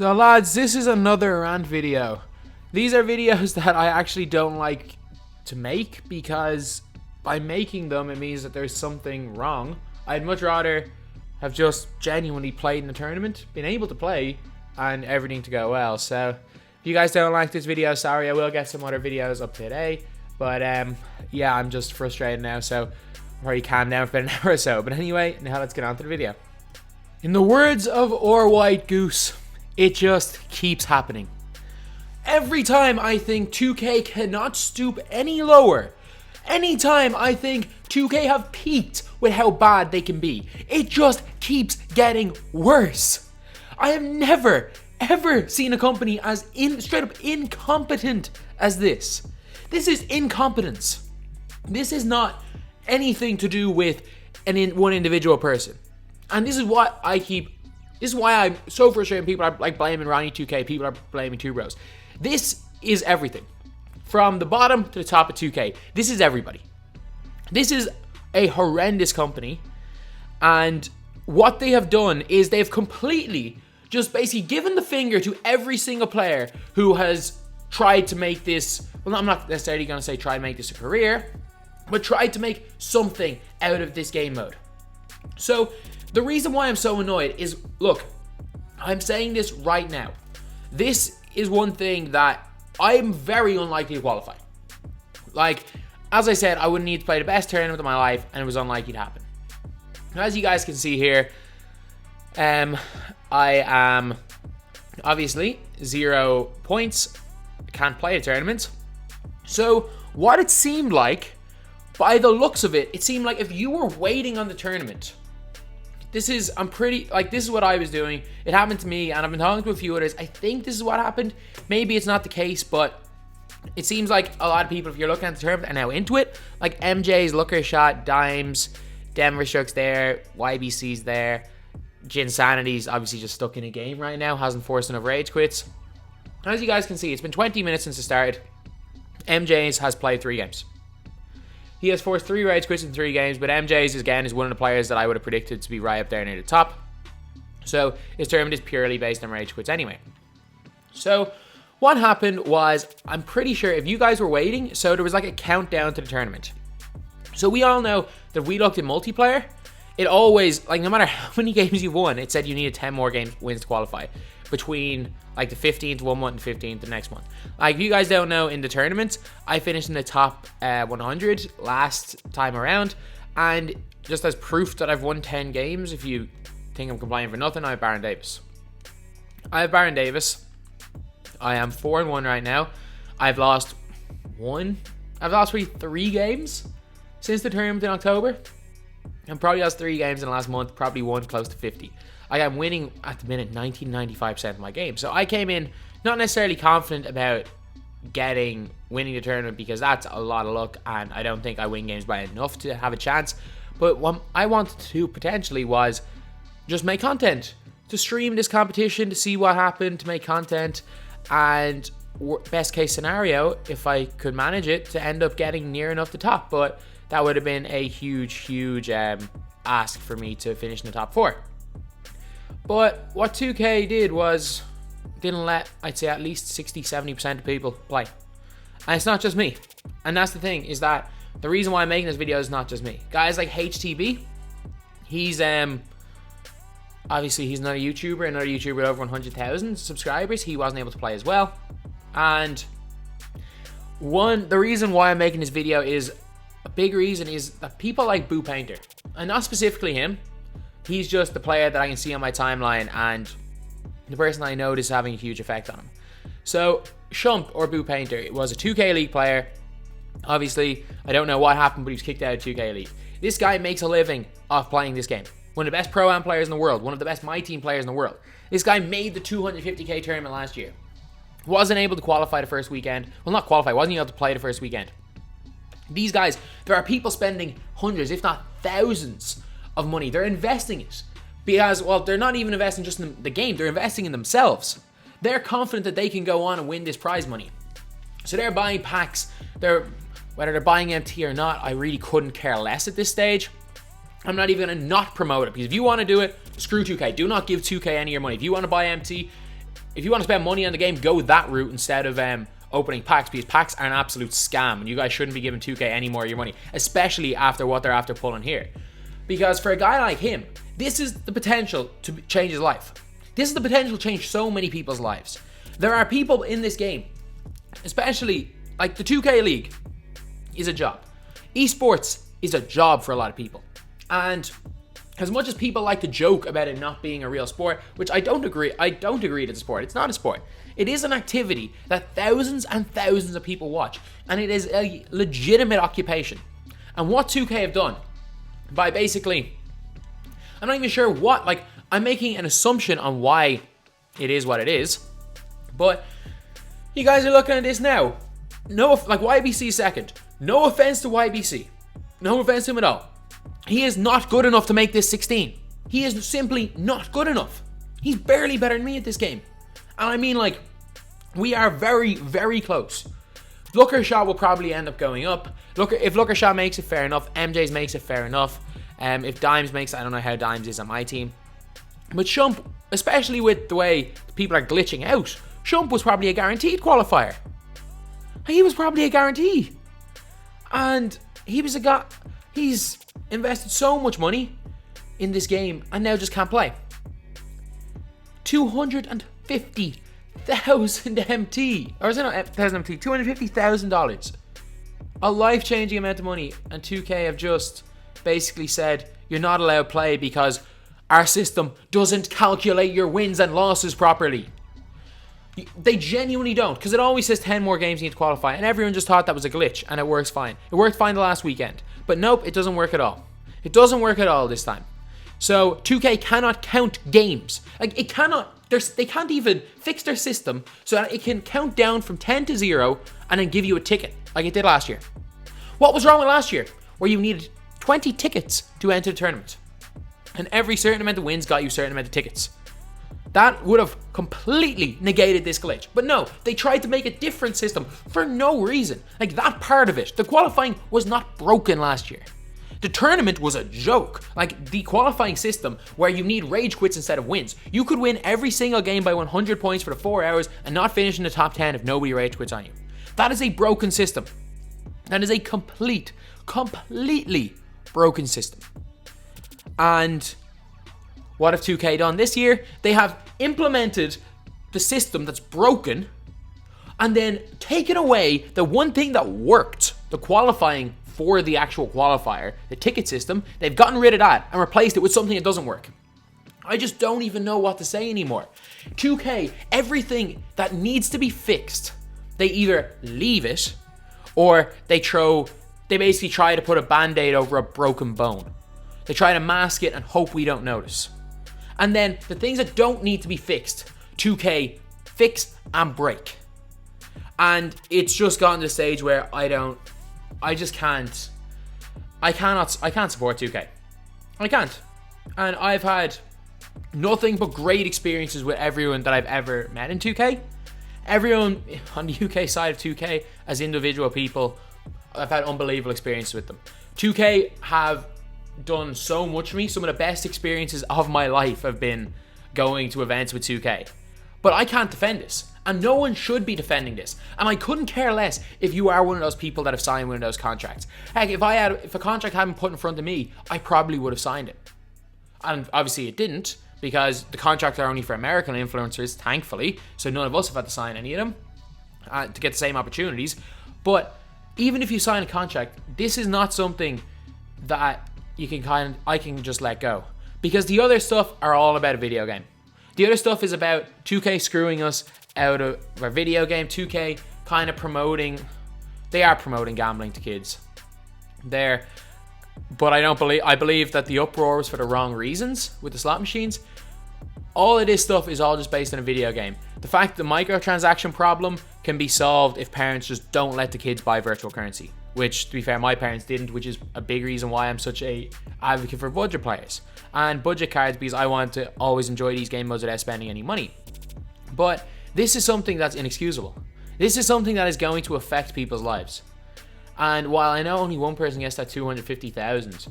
So lads, this is another rant video. These are videos that I actually don't like to make because by making them it means that there's something wrong. I'd much rather have just genuinely played in the tournament, been able to play, and everything to go well. So if you guys don't like this video, sorry, I will get some other videos up today. But yeah, I'm just frustrated now, so I'll probably calm down for an hour or so. But anyway, now let's get on to the video. In the words of Or White Goose, it just keeps happening. Every time I think 2K cannot stoop any lower, anytime I think 2K have peaked with how bad they can be, it just keeps getting worse. I have never, ever seen a company as straight up incompetent as this. This is incompetence. This is not anything to do with one individual person. And this is what this is why I'm so frustrated. People are like blaming Ronnie 2K. People are blaming Two Bros. This is everything. From the bottom to the top of 2K. This is everybody. This is a horrendous company. And what they have done is they've completely just basically given the finger to every single player who has tried to make this, well, I'm not necessarily going to say try to make this a career, but tried to make something out of this game mode. So the reason why I'm so annoyed is, look, I'm saying this right now. This is one thing that I'm very unlikely to qualify. Like, as I said, I would need to play the best tournament of my life, and it was unlikely to happen. Now, as you guys can see here, I am obviously 0 points. Can't play a tournament. So what it seemed like, by the looks of it, it seemed like if you were waiting on the tournament, this is what I was doing. It happened to me, and I've been talking to a few others. I think this is what happened. Maybe it's not the case, but it seems like a lot of people, if you're looking at the tournament, are now into it. Like MJ's Looker Shot, Dimes, Denver Shook's there, YBC's there. Ginsanity's obviously just stuck in a game right now, hasn't forced enough rage quits. As you guys can see, it's been 20 minutes since it started. MJ's has played 3 games. He has forced 3 rage quits in 3 games, but MJ's, again, is one of the players that I would have predicted to be right up there near the top. So his tournament is purely based on rage quits anyway. So what happened was, I'm pretty sure if you guys were waiting, so there was like a countdown to the tournament. So we all know that if we looked at multiplayer, it always, like, no matter how many games you've won, it said you needed 10 more wins to qualify between like the 15th one month and 15th the next month. Like, if you guys don't know, in the tournament, I finished in the top 100 last time around, and just as proof that I've won 10 games, if you think I'm complaining for nothing, I have Baron Davis. I have Baron Davis. I am 4-1 right now. I've lost 3 games since the tournament in October. And probably lost 3 games in the last month, probably won close to 50. I'm winning at the minute 90-95% of my games. So I came in not necessarily confident about winning the tournament, because that's a lot of luck, and I don't think I win games by enough to have a chance. But what I wanted to do potentially was just make content, to stream this competition, to see what happened, to make content, and best case scenario, if I could manage it, to end up getting near enough the top. But that would have been a huge ask for me to finish in the top 4. But what 2K did was didn't let, I'd say, at least 60-70% of people play. And it's not just me. And that's the thing, is that the reason why I'm making this video is not just me. Guys like HTB, he's obviously he's another YouTuber with over 100,000 subscribers. He wasn't able to play as well. And the reason why I'm making this video is, a big reason is that people like Boo Painter, and not specifically him. He's just the player that I can see on my timeline, and the person I know is having a huge effect on him. So Shump, or Boo Painter, was a 2K League player. Obviously, I don't know what happened, but he was kicked out of 2K League. This guy makes a living off playing this game. One of the best Pro-Am players in the world, one of the best myteam players in the world. This guy made the 250k tournament last year. Wasn't able to qualify the first weekend. Well, not qualify, wasn't able to play the first weekend. These guys, there are people spending hundreds, if not thousands, of money. They're investing it because, well, they're not even investing just in the game, they're investing in themselves. They're confident that they can go on and win this prize money. So they're buying packs. Whether they're buying MT or not, I really couldn't care less at this stage. I'm not even going to not promote it, because if you want to do it, screw 2K. Do not give 2K any of your money. If you want to buy MT, if you want to spend money on the game, go that route instead of opening packs, because packs are an absolute scam, and you guys shouldn't be giving 2K any more of your money, especially after what they're after pulling here. Because for a guy like him, this is the potential to change his life. This is the potential to change so many people's lives. There are people in this game, especially like the 2K League is a job. Esports is a job for a lot of people. And as much as people like to joke about it not being a real sport, which I don't agree that it's a sport. It's not a sport. It is an activity that thousands and thousands of people watch, and it is a legitimate occupation. And what 2K have done by basically, I'm not even sure what, like, I'm making an assumption on why it is what it is, but you guys are looking at this now. No, like, YBC second. No offense to YBC. No offense to him at all. He is not good enough to make this 16. He is simply not good enough. He's barely better than me at this game. And I mean, like, we are very, very close. Lookershot will probably end up going up. If Lookershot makes it, fair enough. MJ's makes it, fair enough. If Dimes makes it, I don't know how Dimes is on my team. But Shump, especially with the way people are glitching out, Shump was probably a guaranteed qualifier. He was probably a guarantee. And he was a guy, he's invested so much money in this game and now just can't play. 250,000 MT. Or is it not 1,000 MT? $250,000. A life-changing amount of money. And 2K have just basically said, you're not allowed to play because our system doesn't calculate your wins and losses properly. They genuinely don't, because it always says 10 more games you need to qualify, and everyone just thought that was a glitch, and it works fine. It worked fine the last weekend. But nope, it doesn't work at all. It doesn't work at all this time. So 2K cannot count games. Like, it cannot, they can't even fix their system so that it can count down from 10 to 0 and then give you a ticket, like it did last year. What was wrong with last year? Where you needed 20 tickets to enter the tournament. And every certain amount of wins got you a certain amount of tickets. That would have completely negated this glitch. But no, they tried to make a different system for no reason. Like, that part of it, the qualifying was not broken last year. The tournament was a joke. Like, the qualifying system where you need rage quits instead of wins. You could win every single game by 100 points for the 4 hours and not finish in the top 10 if nobody rage quits on you. That is a broken system. That is a completely broken system. And what have 2K done this year? They have implemented the system that's broken and then taken away the one thing that worked, the qualifying for the actual qualifier, the ticket system. They've gotten rid of that and replaced it with something that doesn't work. I just don't even know what to say anymore. 2K, everything that needs to be fixed, they either leave it or they basically try to put a band-aid over a broken bone. They try to mask it and hope we don't notice. And then the things that don't need to be fixed, 2K fix and break. And it's just gotten to the stage where I can't support 2K. I can't. And I've had nothing but great experiences with everyone that I've ever met in 2K. Everyone on the UK side of 2K, as individual people, I've had unbelievable experiences with them. 2K have done so much for me. Some of the best experiences of my life have been going to events with 2K. But I can't defend this. And no one should be defending this. And I couldn't care less if you are one of those people that have signed one of those contracts. Heck, if a contract hadn't been put in front of me, I probably would have signed it. And obviously it didn't, because the contracts are only for American influencers, thankfully. So none of us have had to sign any of them to get the same opportunities. But even if you sign a contract, this is not something that I can just let go. Because the other stuff are all about a video game. The other stuff is about 2K screwing us out of our video game. 2K kind of they are promoting gambling to kids. But I believe that the uproar was for the wrong reasons with the slot machines. All of this stuff is all just based on a video game. The fact the microtransaction problem can be solved if parents just don't let the kids buy virtual currency. Which, to be fair, my parents didn't, which is a big reason why I'm such a advocate for budget players. And budget cards, because I want to always enjoy these game modes without spending any money. But this is something that's inexcusable. This is something that is going to affect people's lives. And while I know only one person gets that 250,000,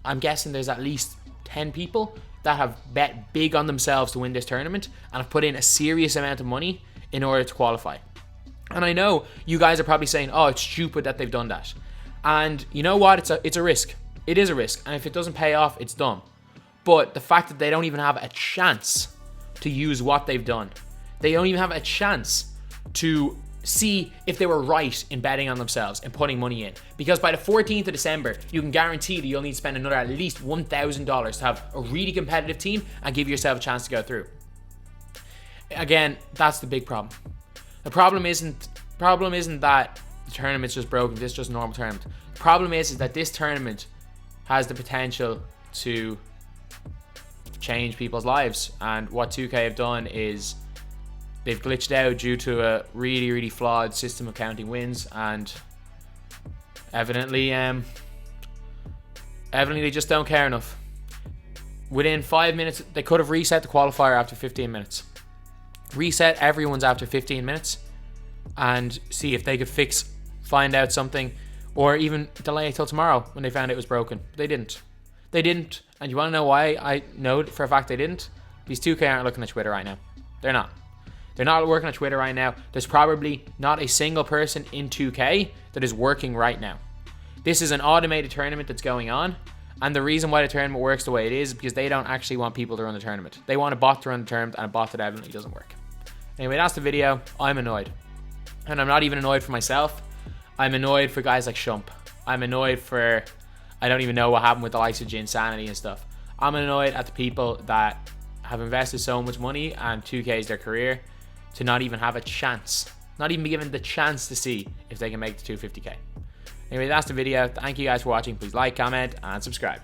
I'm guessing there's at least 10 people that have bet big on themselves to win this tournament and have put in a serious amount of money in order to qualify. And I know you guys are probably saying, oh, it's stupid that they've done that. And you know what? It's a risk. It is a risk. And if it doesn't pay off, it's dumb. But the fact that they don't even have a chance to use what they've done, they don't even have a chance to see if they were right in betting on themselves and putting money in. Because by the 14th of December, you can guarantee that you'll need to spend another at least $1,000 to have a really competitive team and give yourself a chance to go through. Again, that's the big problem. The problem isn't that the tournament's just broken, this is just a normal tournament. The problem is that this tournament has the potential to change people's lives. And what 2K have done is they've glitched out due to a really, really flawed system of counting wins, and evidently they just don't care enough. Within 5 minutes, they could have reset the qualifier after 15 minutes. Reset everyone's after 15 minutes and see if they could find out something, or even delay it till tomorrow when they found it was broken. They didn't. And you want to know why I know for a fact they didn't? Because 2K aren't looking at Twitter right now. They're not. They're not working on Twitter right now. There's probably not a single person in 2K that is working right now. This is an automated tournament that's going on. And the reason why the tournament works the way it is because they don't actually want people to run the tournament. They want a bot to run the tournament, and a bot that evidently doesn't work. Anyway, that's the video. I'm annoyed. And I'm not even annoyed for myself. I'm annoyed for guys like Shump. I'm annoyed for... I don't even know what happened with the likes of Jinsanity and stuff. I'm annoyed at the people that have invested so much money and 2K is their career to not even have a chance. Not even be given the chance to see if they can make the 250k. Anyway, that's the video. Thank you guys for watching. Please like, comment, and subscribe.